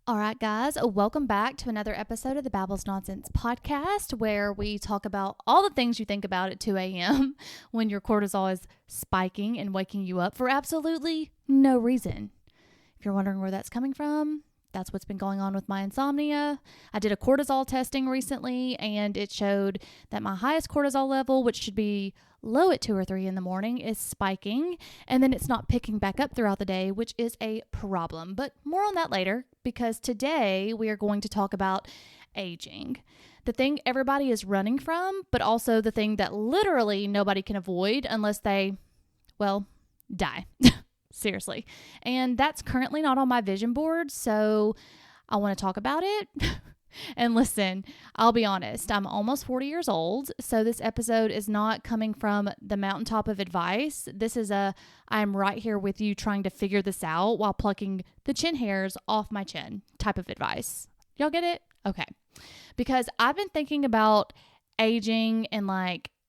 All right, guys, welcome back to another episode of the Babbles Nonsense podcast, where we talk about all the things you think about at 2 a.m. when your cortisol is spiking and waking you up for absolutely no reason. If you're wondering where that's coming from, that's what's been going on with my insomnia. I did a cortisol testing recently, and it showed that my highest cortisol level, which should be low at 2 or 3 in the morning, is spiking, and then it's not picking back up throughout the day, which is a problem. But more on that later, because today we are going to talk about aging. The thing everybody is running from, but also the thing that literally nobody can avoid unless they, die. Seriously. And that's currently not on my vision board, so I want to talk about it. And listen, I'll be honest, I'm almost 40 years old, so this episode is not coming from the mountaintop of advice. This is I'm right here with you trying to figure this out while plucking the chin hairs off my chin type of advice. Y'all get it? Okay. Because I've been thinking about aging and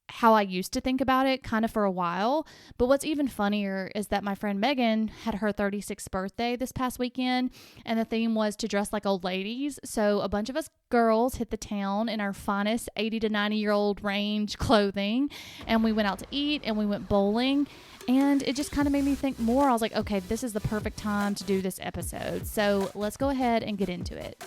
how I used to think about it kind of for a while. But what's even funnier is that my friend Megan had her 36th birthday this past weekend, and the theme was to dress like old ladies. So a bunch of us girls hit the town in our finest 80 to 90-year-old range clothing, and we went out to eat and we went bowling. And it just kind of made me think more. I was like, okay, this is the perfect time to do this episode. So let's go ahead and get into it.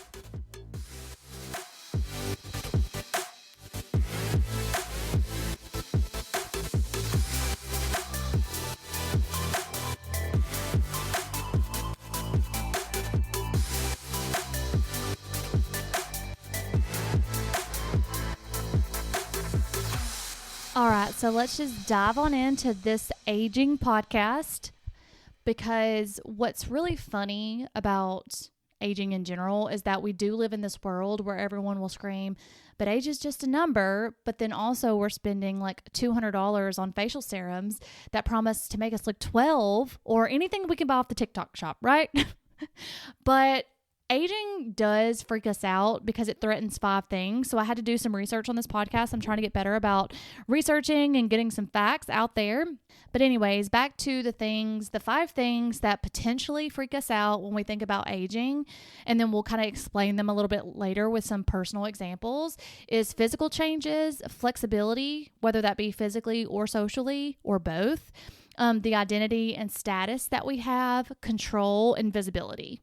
All right, so let's just dive on into this aging podcast, because what's really funny about aging in general is that we do live in this world where everyone will scream, but age is just a number. But then also we're spending like $200 on facial serums that promise to make us look 12 or anything we can buy off the TikTok shop, right? But aging does freak us out because it threatens 5 things. So I had to do some research on this podcast. I'm trying to get better about researching and getting some facts out there. But anyways, back to the 5 things that potentially freak us out when we think about aging. And then we'll kind of explain them a little bit later with some personal examples. Is physical changes, flexibility, whether that be physically or socially or both. The identity and status that we have, control, and visibility.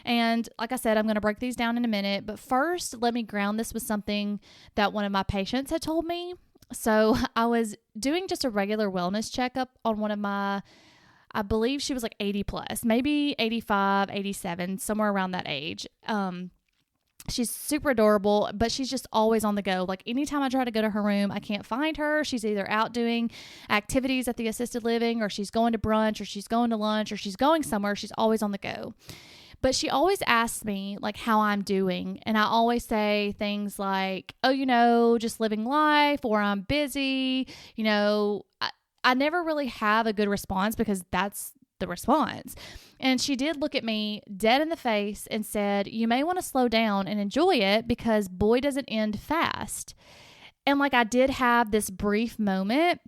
And like I said, I'm going to break these down in a minute. But first, let me ground this with something that one of my patients had told me. So I was doing just a regular wellness checkup on one of my, I believe she was like 80 plus, maybe 85, 87, somewhere around that age. She's super adorable, but she's just always on the go. Like anytime I try to go to her room, I can't find her. She's either out doing activities at the assisted living, or she's going to brunch, or she's going to lunch, or she's going somewhere. She's always on the go. But she always asks me how I'm doing. And I always say things like, oh, just living life, or I'm busy. I never really have a good response because that's the response. And she did look at me dead in the face and said, you may want to slow down and enjoy it, because boy, does it end fast. And I did have this brief moment,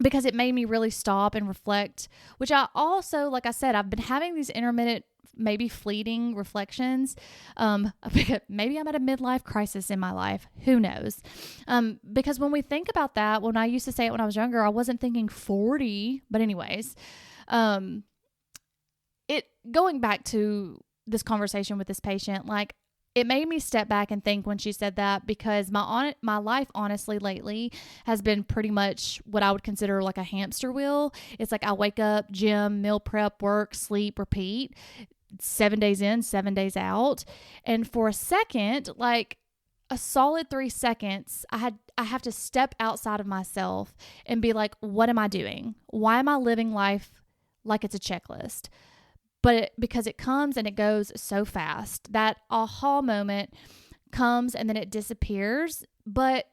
because it made me really stop and reflect, which I also, like I said, I've been having these intermittent, maybe fleeting reflections. Maybe I'm at a midlife crisis in my life. Who knows? Because when we think about that, when I used to say it when I was younger, I wasn't thinking 40, but anyways, going back to this conversation with this patient, it made me step back and think when she said that, because my life, honestly, lately has been pretty much what I would consider like a hamster wheel. It's like I wake up, gym, meal prep, work, sleep, repeat, 7 days in, 7 days out. And for a second, a solid 3 seconds, I have to step outside of myself and be like, what am I doing? Why am I living life like it's a checklist? But because it comes and it goes so fast, that aha moment comes and then it disappears. But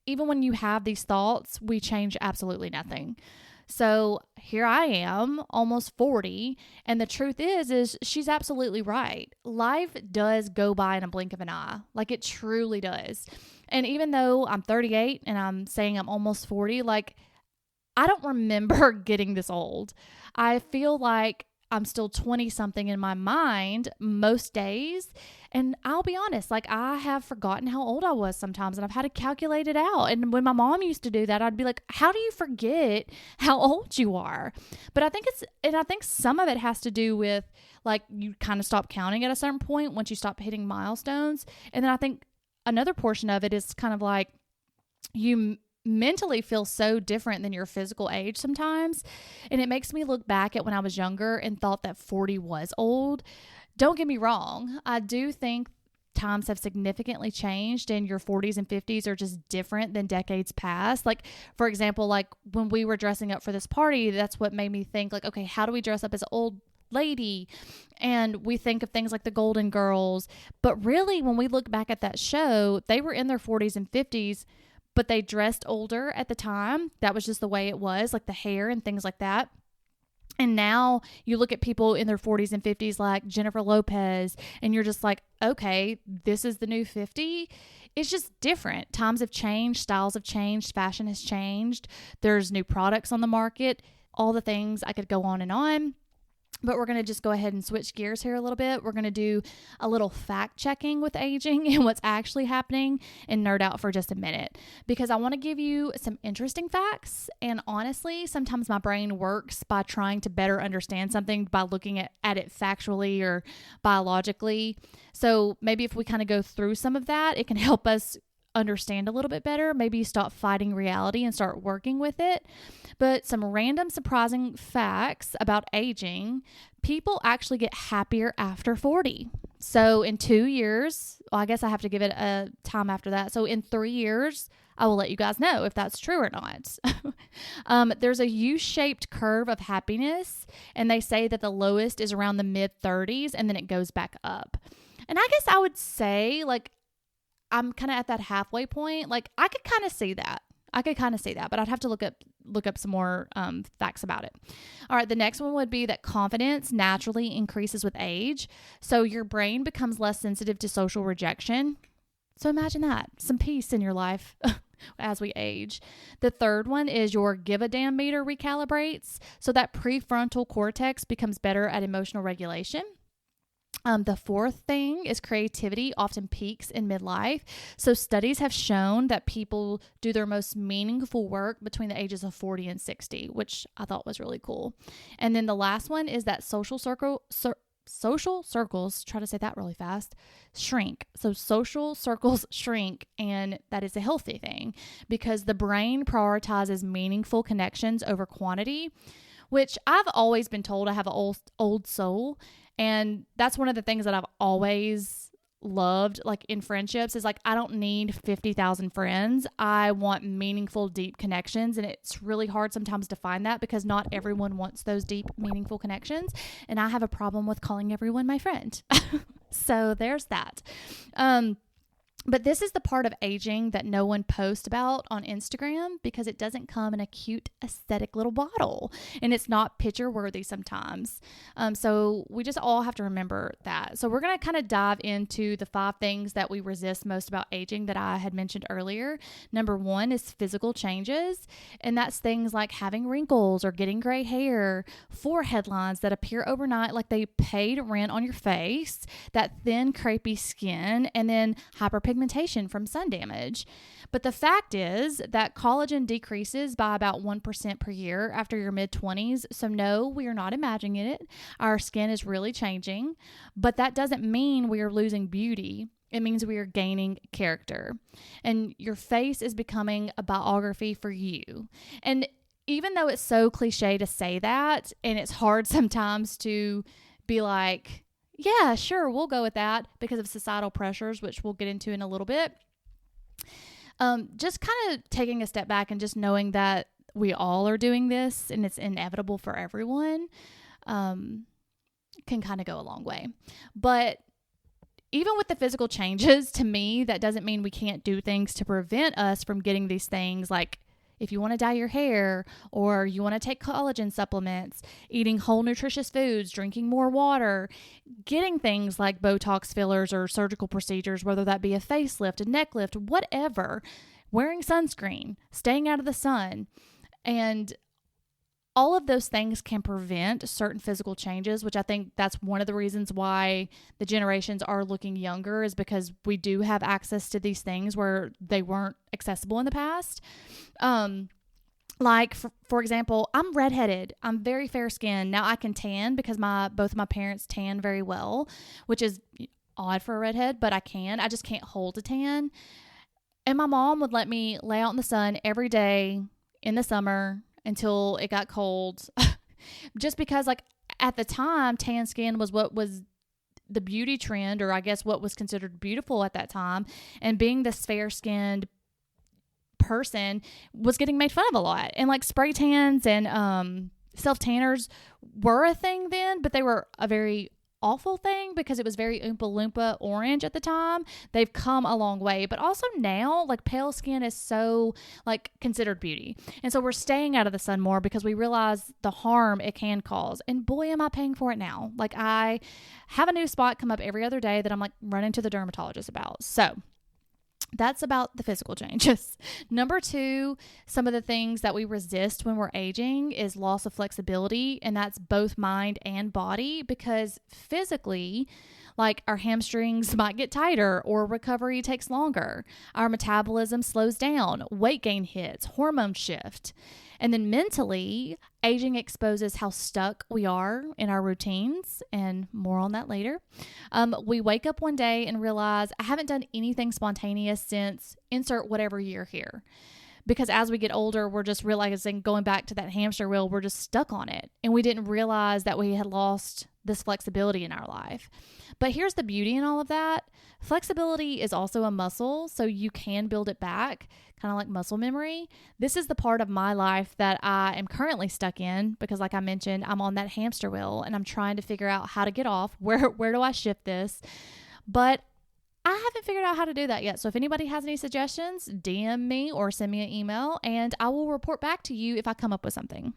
even when you have these thoughts, we change absolutely nothing. So here I am, almost 40, and the truth is she's absolutely right. Life does go by in a blink of an eye. It truly does. And even though I'm 38 and I'm saying I'm almost 40, I don't remember getting this old. I feel like I'm still 20 something in my mind most days. And I'll be honest, like I have forgotten how old I was sometimes, and I've had to calculate it out. And when my mom used to do that, I'd be like, how do you forget how old you are? But I think some of it has to do with like you kind of stop counting at a certain point once you stop hitting milestones. And then I think another portion of it is kind of like you mentally feel so different than your physical age sometimes. And it makes me look back at when I was younger and thought that 40 was old. Don't get me wrong. I do think times have significantly changed and your 40s and 50s are just different than decades past. Like, for example, like when we were dressing up for this party, that's what made me think like, okay, how do we dress up as an old lady? And we think of things like the Golden Girls. But really, when we look back at that show, they were in their 40s and 50s, but they dressed older at the time. That was just the way it was, like the hair and things like that. And now you look at people in their 40s and 50s like Jennifer Lopez, and you're just like, okay, this is the new 50. It's just different. Times have changed. Styles have changed. Fashion has changed. There's new products on the market. All the things, I could go on and on. But we're going to just go ahead and switch gears here a little bit. We're going to do a little fact checking with aging and what's actually happening and nerd out for just a minute, because I want to give you some interesting facts. And honestly, sometimes my brain works by trying to better understand something by looking at it factually or biologically. So maybe if we kind of go through some of that, it can help us understand a little bit better. Maybe stop fighting reality and start working with it. But some random surprising facts about aging: people actually get happier after 40. So in 2 years, well, I guess I have to give it a time after that. So in 3 years, I will let you guys know if that's true or not. There's a U-shaped curve of happiness, and they say that the lowest is around the mid-30s, and then it goes back up. And I guess I would say, like, I'm kind of at that halfway point. Like I could kind of see that. But I'd have to look up some more facts about it. All right. The next one would be that confidence naturally increases with age. So your brain becomes less sensitive to social rejection. So imagine that, some peace in your life as we age. The third one is your give a damn meter recalibrates. So that prefrontal cortex becomes better at emotional regulation. The fourth thing is creativity often peaks in midlife. So studies have shown that people do their most meaningful work between the ages of 40 and 60, which I thought was really cool. And then the last one is that social circles, try to say that really fast, shrink. So social circles shrink, and that is a healthy thing because the brain prioritizes meaningful connections over quantity, which I've always been told I have an old soul. And that's one of the things that I've always loved, like in friendships, is like, I don't need 50,000 friends. I want meaningful, deep connections. And it's really hard sometimes to find that because not everyone wants those deep, meaningful connections. And I have a problem with calling everyone my friend. So there's that. But this is the part of aging that no one posts about on Instagram because it doesn't come in a cute, aesthetic little bottle. And it's not picture worthy sometimes. So we just all have to remember that. So we're going to kind of dive into the 5 things that we resist most about aging that I had mentioned earlier. Number 1 is physical changes. And that's things like having wrinkles or getting gray hair, forehead lines that appear overnight like they paid rent on your face, that thin, crepey skin, and then hyperpigmentation from sun damage. But the fact is that collagen decreases by about 1% per year after your mid-20s. So no, we are not imagining it. Our skin is really changing, but that doesn't mean we are losing beauty. It means we are gaining character. And your face is becoming a biography for you. And even though it's so cliche to say that, and it's hard sometimes to be like, yeah, sure, we'll go with that because of societal pressures, which we'll get into in a little bit. Just kind of taking a step back and just knowing that we all are doing this and it's inevitable for everyone can kind of go a long way. But even with the physical changes, to me, that doesn't mean we can't do things to prevent us from getting these things, like if you want to dye your hair or you want to take collagen supplements, eating whole nutritious foods, drinking more water, getting things like Botox fillers or surgical procedures, whether that be a facelift, a neck lift, whatever, wearing sunscreen, staying out of the sun. And all of those things can prevent certain physical changes, which I think that's one of the reasons why the generations are looking younger, is because we do have access to these things where they weren't accessible in the past. Like, for example, I'm redheaded. I'm very fair skinned. Now I can tan because both of my parents tan very well, which is odd for a redhead, but I can. I just can't hold a tan. And my mom would let me lay out in the sun every day in the summer until it got cold. Just because, like, at the time, tan skin was what was the beauty trend, or I guess what was considered beautiful at that time. And being this fair-skinned person was getting made fun of a lot. And like spray tans and self-tanners were a thing then, but they were a very awful thing because it was very Oompa Loompa orange at the time. They've come a long way, but also now, like, pale skin is so, like, considered beauty. And so we're staying out of the sun more because we realize the harm it can cause. And boy, am I paying for it now. Like, I have a new spot come up every other day that I'm like running to the dermatologist about. So that's about the physical changes. Number 2, some of the things that we resist when we're aging is loss of flexibility, and that's both mind and body, because physically, like, our hamstrings might get tighter or recovery takes longer. Our metabolism slows down, weight gain hits, hormone shift. And then mentally, aging exposes how stuck we are in our routines, and more on that later. We wake up one day and realize, I haven't done anything spontaneous since insert whatever year here. Because as we get older, we're just realizing, going back to that hamster wheel, we're just stuck on it. And we didn't realize that we had lost this flexibility in our life. But here's the beauty in all of that. Flexibility is also a muscle, so you can build it back, kind of like muscle memory. This is the part of my life that I am currently stuck in because, like I mentioned, I'm on that hamster wheel and I'm trying to figure out how to get off. Where do I shift this? But I haven't figured out how to do that yet. So if anybody has any suggestions, DM me or send me an email and I will report back to you if I come up with something.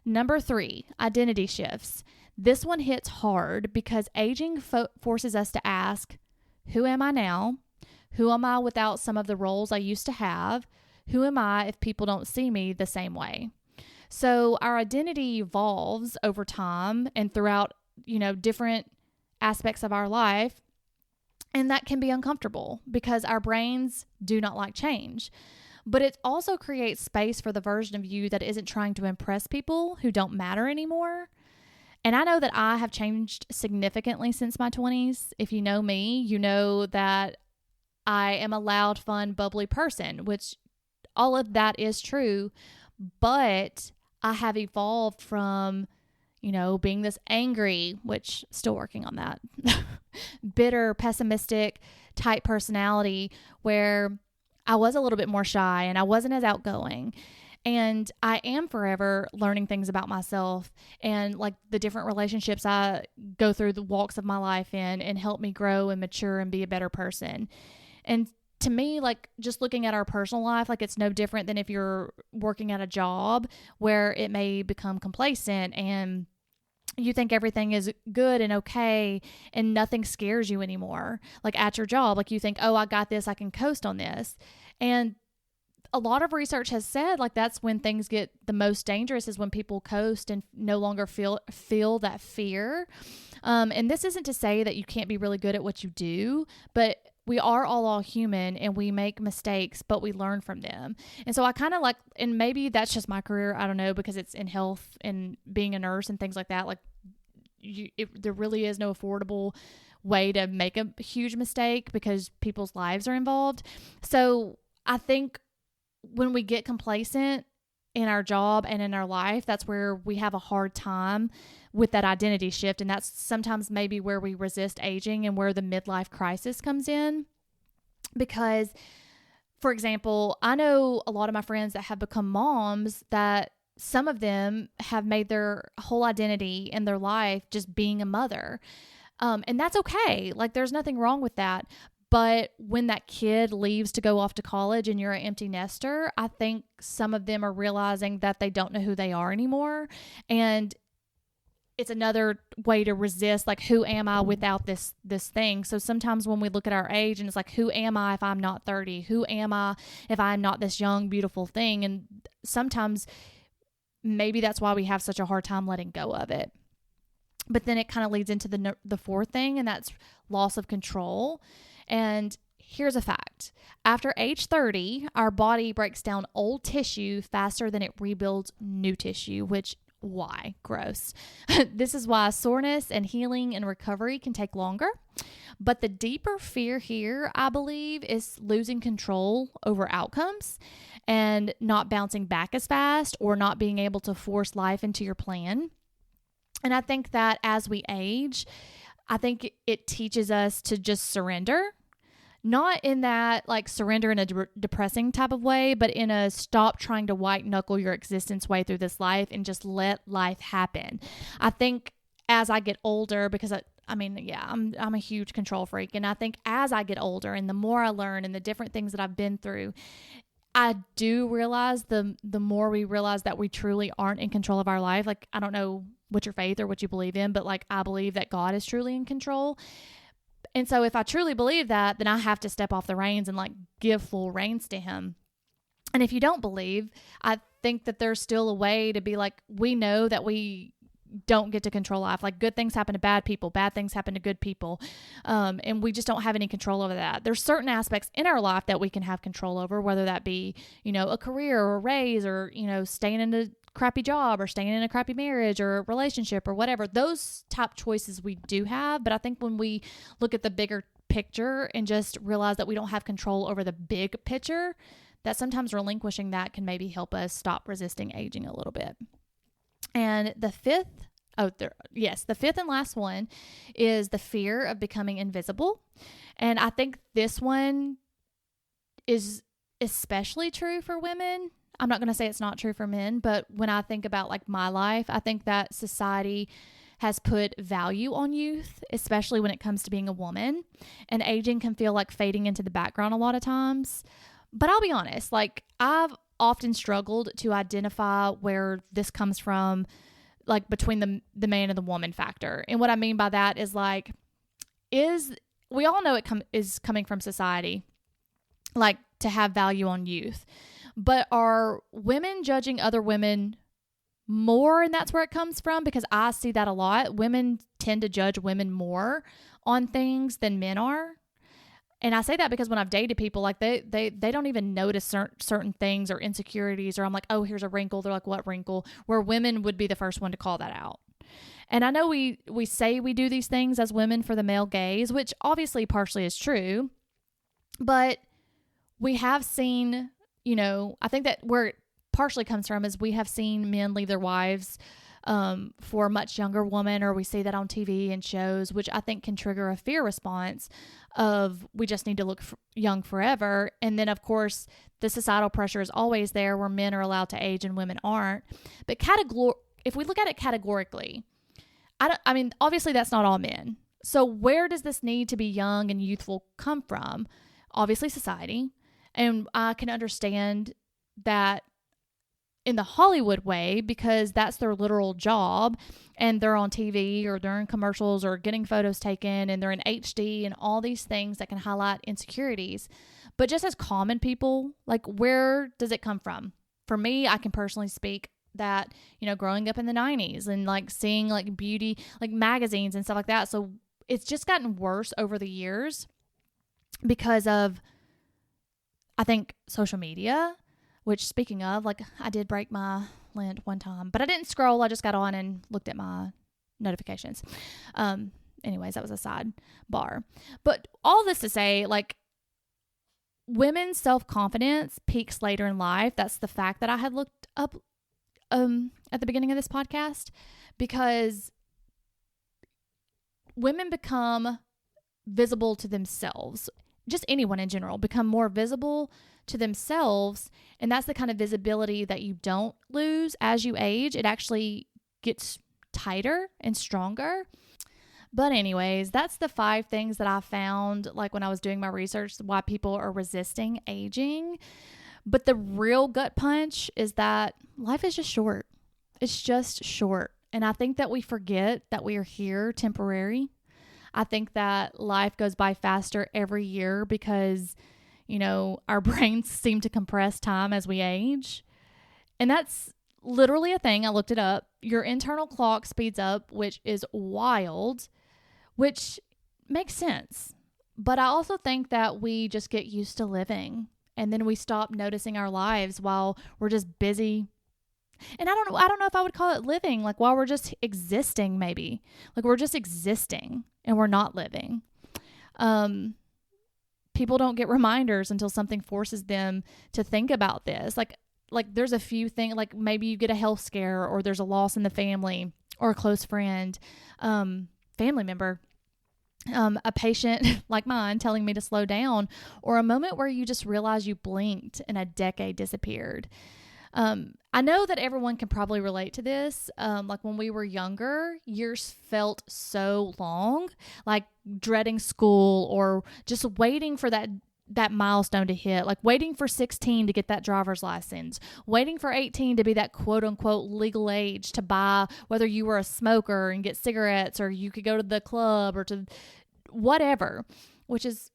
Number 3, identity shifts. This one hits hard because aging forces us to ask, who am I now? Who am I without some of the roles I used to have? Who am I if people don't see me the same way? So our identity evolves over time and throughout, different aspects of our life. And that can be uncomfortable because our brains do not like change. But it also creates space for the version of you that isn't trying to impress people who don't matter anymore. And I know that I have changed significantly since my 20s. If you know me, you know that I am a loud, fun, bubbly person, which all of that is true. But I have evolved from, being this angry, which still working on that, bitter, pessimistic type personality where I was a little bit more shy and I wasn't as outgoing. And I am forever learning things about myself and like the different relationships I go through the walks of my life in and help me grow and mature and be a better person. And to me, like, just looking at our personal life, like, it's no different than if you're working at a job where it may become complacent and you think everything is good and okay and nothing scares you anymore. Like at your job, like you think, oh, I got this, I can coast on this. And a lot of research has said, like, that's when things get the most dangerous, is when people coast and no longer feel that fear. And this isn't to say that you can't be really good at what you do, but we are all human and we make mistakes, but we learn from them. And so I kind of like, and maybe that's just my career, I don't know, because it's in health and being a nurse and things like that. Like, there really is no affordable way to make a huge mistake because people's lives are involved. So I think when we get complacent in our job and in our life, that's where we have a hard time with that identity shift. And that's sometimes maybe where we resist aging and where the midlife crisis comes in. Because, for example, I know a lot of my friends that have become moms that some of them have made their whole identity in their life just being a mother. And that's okay. Like, there's nothing wrong with that. But when that kid leaves to go off to college and you're an empty nester, I think some of them are realizing that they don't know who they are anymore. And it's another way to resist, like, who am I without this thing? So sometimes when we look at our age and it's like, who am I if I'm not 30? Who am I if I'm not this young, beautiful thing? And sometimes maybe that's why we have such a hard time letting go of it. But then it kind of leads into the fourth thing, and that's loss of control. And here's a fact. After age 30, our body breaks down old tissue faster than it rebuilds new tissue, which, why? Gross. This is why soreness and healing and recovery can take longer. But the deeper fear here, I believe, is losing control over outcomes and not bouncing back as fast or not being able to force life into your plan. And I think that as we age, I think it teaches us to just surrender. Not in that like surrender in a depressing type of way, but in a stop trying to white knuckle your existence way through this life and just let life happen. I think as I get older, because I'm a huge control freak. And I think as I get older and the more I learn and the different things that I've been through, I do realize the more we realize that we truly aren't in control of our life. Like, I don't know what your faith or what you believe in, but like, I believe that God is truly in control. And so if I truly believe that, then I have to step off the reins and like give full reins to him. And if you don't believe, I think that there's still a way to be like, we know that we don't get to control life. Like, good things happen to bad people, bad things happen to good people. And we just don't have any control over that. There's certain aspects in our life that we can have control over, whether that be, a career or a raise or, staying in a crappy job or staying in a crappy marriage or relationship or whatever. Those top choices we do have. But I think when we look at the bigger picture and just realize that we don't have control over the big picture, that sometimes relinquishing that can maybe help us stop resisting aging a little bit. And the fifth and last one is the fear of becoming invisible. And I think this one is especially true for women. I'm not going to say it's not true for men, but when I think about like my life, I think that society has put value on youth, especially when it comes to being a woman. And aging can feel like fading into the background a lot of times. But I'll be honest, like I've often struggled to identify where this comes from, like between the man and the woman factor. And what I mean by that is like, we all know it is coming from society, like to have value on youth. But are women judging other women more? And that's where it comes from, because I see that a lot. Women tend to judge women more on things than men are. And I say that because when I've dated people, like they don't even notice certain things or insecurities, or I'm like, oh, here's a wrinkle. They're like, what wrinkle? Where women would be the first one to call that out. And I know we say we do these things as women for the male gaze, which obviously partially is true, but we have seen, I think that where it partially comes from is we have seen men leave their wives for a much younger woman, or we see that on TV and shows, which I think can trigger a fear response of we just need to look young forever. And then, of course, the societal pressure is always there where men are allowed to age and women aren't. But if we look at it categorically, obviously that's not all men. So where does this need to be young and youthful come from? Obviously society. And I can understand that in the Hollywood way, because that's their literal job, and they're on TV or they're in commercials or getting photos taken and they're in HD and all these things that can highlight insecurities. But just as common people, like, where does it come from? For me, I can personally speak that, growing up in the 90s and like seeing like beauty, like magazines and stuff like that. So it's just gotten worse over the years because of, I think, social media. Which, speaking of, like, I did break my lint one time, but I didn't scroll. I just got on and looked at my notifications. Anyways, that was a sidebar. But all this to say, like, women's self-confidence peaks later in life. That's the fact that I had looked up at the beginning of this podcast, because women become visible to themselves. Just anyone in general become more visible to themselves. And that's the kind of visibility that you don't lose as you age. It actually gets tighter and stronger. But anyways, that's the 5 things that I found, like when I was doing my research, why people are resisting aging. But the real gut punch is that life is just short. It's just short. And I think that we forget that we are here temporary. I think that life goes by faster every year because, our brains seem to compress time as we age. And that's literally a thing. I looked it up. Your internal clock speeds up, which is wild, which makes sense. But I also think that we just get used to living, and then we stop noticing our lives while we're just busy. And I don't know if I would call it living, like while we're just existing, maybe. Like we're just existing and we're not living. People don't get reminders until something forces them to think about this. Like there's a few things, like maybe you get a health scare, or there's a loss in the family, or a close friend, family member, a patient like mine telling me to slow down, or a moment where you just realize you blinked and a decade disappeared. I know that everyone can probably relate to this. Like when we were younger, years felt so long, like dreading school, or just waiting for that milestone to hit, like waiting for 16 to get that driver's license, waiting for 18 to be that quote unquote legal age to buy, whether you were a smoker and get cigarettes, or you could go to the club or to whatever, which is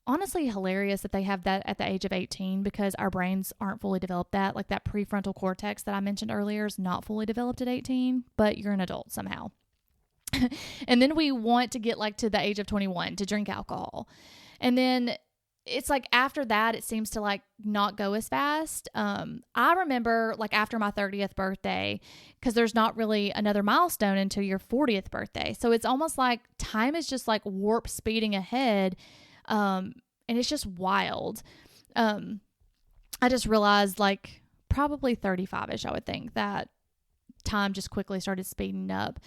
honestly hilarious that they have that at the age of 18, because our brains aren't fully developed. That like that prefrontal cortex that I mentioned earlier is not fully developed at 18, but you're an adult somehow. And then we want to get like to the age of 21 to drink alcohol. And then it's like after that, it seems to like not go as fast. I remember like after my 30th birthday, because there's not really another milestone until your 40th birthday. So it's almost like time is just like warp speeding ahead. And it's just wild. I just realized like probably 35-ish, I would think, that time just quickly started speeding up.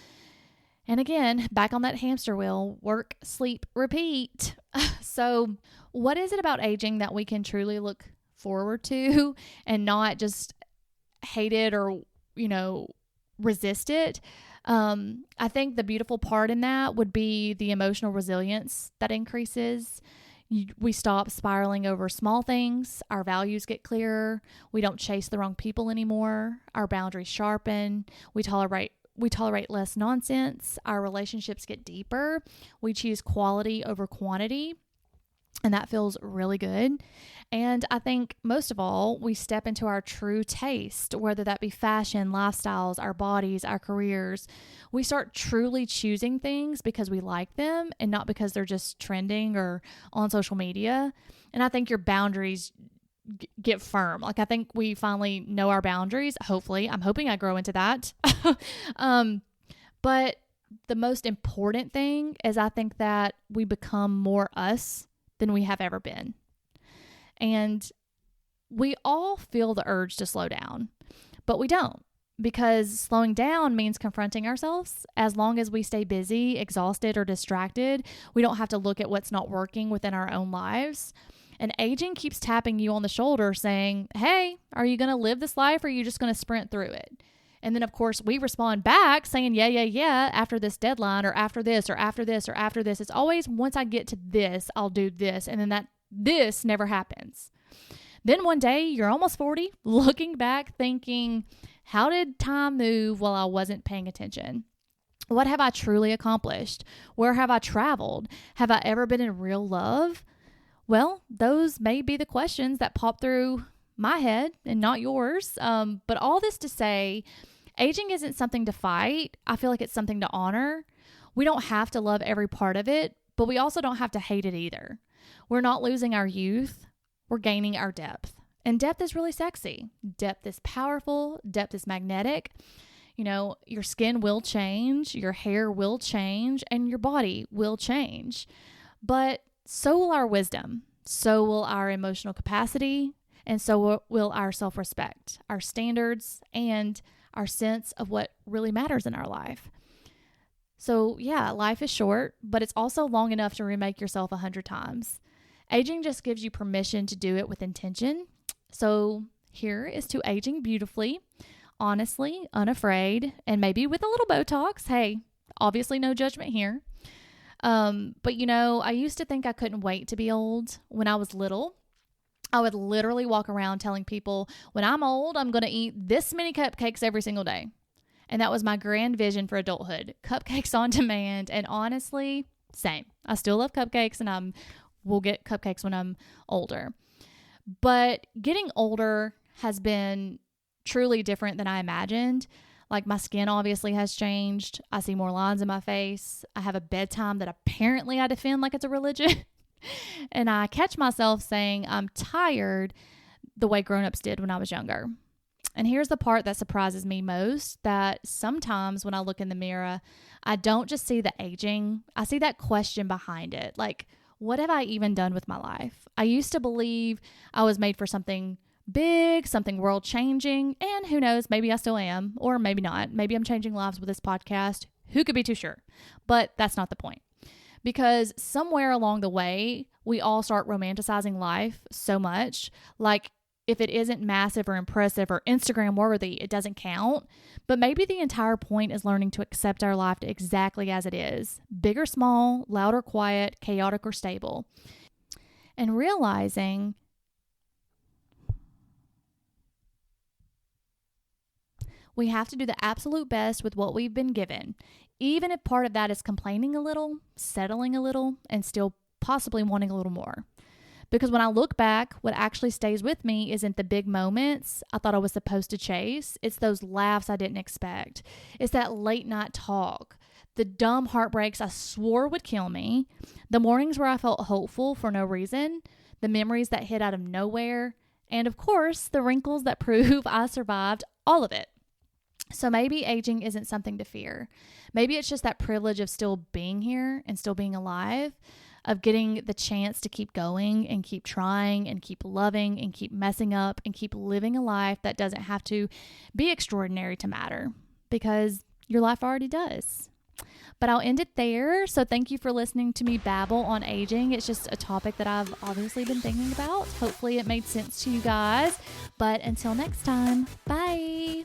And again, back on that hamster wheel, work, sleep, repeat. So what is it about aging that we can truly look forward to and not just hate it or, resist it? I think the beautiful part in that would be the emotional resilience that increases. We stop spiraling over small things. Our values get clearer. We don't chase the wrong people anymore. Our boundaries sharpen. We tolerate less nonsense. Our relationships get deeper. We choose quality over quantity, and that feels really good. And I think most of all, we step into our true taste, whether that be fashion, lifestyles, our bodies, our careers. We start truly choosing things because we like them and not because they're just trending or on social media. And I think your boundaries get firm. Like I think we finally know our boundaries. Hopefully, I'm hoping I grow into that. But the most important thing is I think that we become more us than we have ever been. And we all feel the urge to slow down, but we don't, because slowing down means confronting ourselves. As long as we stay busy, exhausted, or distracted, we don't have to look at what's not working within our own lives. And aging keeps tapping you on the shoulder saying, hey, are you going to live this life, or are you just going to sprint through it? And then, of course, we respond back saying, yeah, after this deadline, or after this, or after this, or after this. It's always, once I get to this, I'll do this. And then this never happens. Then one day, you're almost 40, looking back, thinking, how did time move while I wasn't paying attention? What have I truly accomplished? Where have I traveled? Have I ever been in real love? Well, those may be the questions that pop through my head and not yours. But all this to say, aging isn't something to fight. I feel like it's something to honor. We don't have to love every part of it, but we also don't have to hate it either. We're not losing our youth. We're gaining our depth. And depth is really sexy. Depth is powerful. Depth is magnetic. Your skin will change, your hair will change, and your body will change. But so will our wisdom. So will our emotional capacity. And so will our self-respect, our standards, and our sense of what really matters in our life. So yeah, life is short, but it's also long enough to remake yourself 100 times. Aging just gives you permission to do it with intention. So here is to aging beautifully, honestly, unafraid, and maybe with a little Botox. Hey, obviously no judgment here. But I used to think I couldn't wait to be old. When I was little, I would literally walk around telling people, when I'm old, I'm going to eat this many cupcakes every single day. And that was my grand vision for adulthood. Cupcakes on demand. And honestly, same. I still love cupcakes, and we'll get cupcakes when I'm older. But getting older has been truly different than I imagined. Like my skin obviously has changed. I see more lines in my face. I have a bedtime that apparently I defend like it's a religion. And I catch myself saying I'm tired the way grown-ups did when I was younger. And here's the part that surprises me most, that sometimes when I look in the mirror, I don't just see the aging. I see that question behind it. Like, what have I even done with my life? I used to believe I was made for something big, something world changing, and who knows, maybe I still am, or maybe not. Maybe I'm changing lives with this podcast. Who could be too sure? But that's not the point. Because somewhere along the way, we all start romanticizing life so much. Like, if it isn't massive or impressive or Instagram worthy, it doesn't count. But maybe the entire point is learning to accept our life exactly as it is, big or small, loud or quiet, chaotic or stable. And realizing we have to do the absolute best with what we've been given, even if part of that is complaining a little, settling a little, and still possibly wanting a little more. Because when I look back, what actually stays with me isn't the big moments I thought I was supposed to chase. It's those laughs I didn't expect. It's that late night talk, the dumb heartbreaks I swore would kill me, the mornings where I felt hopeful for no reason, the memories that hit out of nowhere, and of course, the wrinkles that prove I survived all of it. So maybe aging isn't something to fear. Maybe it's just that privilege of still being here and still being alive, of getting the chance to keep going and keep trying and keep loving and keep messing up and keep living a life that doesn't have to be extraordinary to matter, because your life already does. But I'll end it there. So thank you for listening to me babble on aging. It's just a topic that I've obviously been thinking about. Hopefully it made sense to you guys. But until next time, bye.